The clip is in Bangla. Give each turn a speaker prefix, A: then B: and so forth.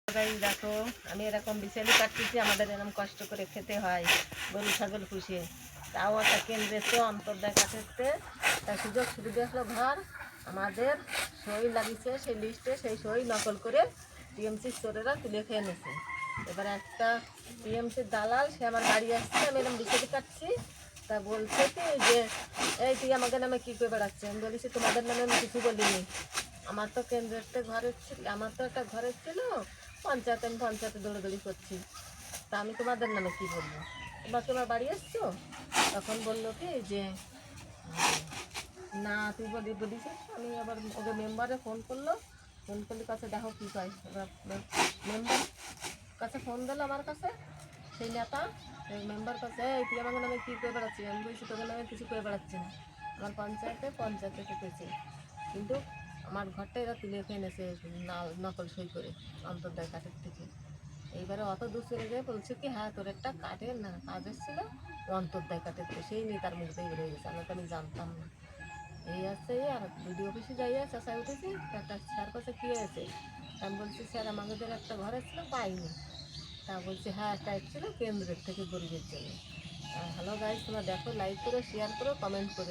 A: দেখো আমি এরকম বিছালি কাটতেছি, আমাদের এরকম কষ্ট করে খেতে হয় গরু ছাগল পুষে, তাও একটা কেন্দ্রেতে অন্তর্দায় কাটাতে তার সুযোগ সুবিধা হলো ঘর আমাদের সই লাগিয়েছে, সেই লিস্টে সেই সই নকল করে টিএমসির চোরেরা তুলে খেয়ে নিছে। এবার একটা টিএমসির দালাল সে আমার বাড়ি আসছে, আমি এরকম বিছালি কাটছি, তা বলছে কি যে এই তুই আমাদের নামে কী করে বেড়াচ্ছে। আমি বলেছি তোমাদের নামে আমি কিছু বলিনি, আমার তো কেন্দ্রেতে ঘরের ছিল, আমার তো একটা ঘরের ছিল পঞ্চায়েতে, আমি পঞ্চায়েতে দৌড়াদৌড়ি করছি, তা আমি তোমাদের নামে কী বলবো, তোমরা তোমার বাড়ি এসছো। তখন বললো কি যে না তুই বলিস। আমি আবার ওকে মেম্বারে ফোন করলো, ফোন করলে কাছে দেখো কী পাই। এবার মেম্বার কাছে ফোন দিলো আমার কাছে, সেই নেতা সেই মেম্বার কাছে এই তুই আমাকে নামে কী করে বেড়াচ্ছি। আমি বলছি তোকে নামে কিছু করে বেড়াচ্ছি না, আমার পঞ্চায়েতে থেকেছে, কিন্তু আমার ঘরটা এরা তুলে খেয়ে এনেছে নকল সই করে অন্তর্দায় কাঠের থেকে। এইবারে অত দূর চলে গিয়ে বলছে কি হ্যাঁ তোর একটা কাঠের না কাজ এসেছিল অন্তর্দায় কাঠের থেকে, সেই নিয়ে তার মুখ দিয়ে বেরিয়ে গেছে, আমরা তো আমি জানতাম না। এই আছে আর বিডিও অফিসে যাইয়া চেঁচাই উঠেছি, একটা স্যার কাছে কী হয়েছে। আমি বলছি স্যার আমাদের একটা ঘরে ছিল পাইনি, তা বলছে হ্যাঁ একটা ছিল কেন্দ্রের থেকে গরিবের জন্য। হ্যালো গাইজ, তোমরা দেখো, লাইক করো, শেয়ার করো, কমেন্ট করে।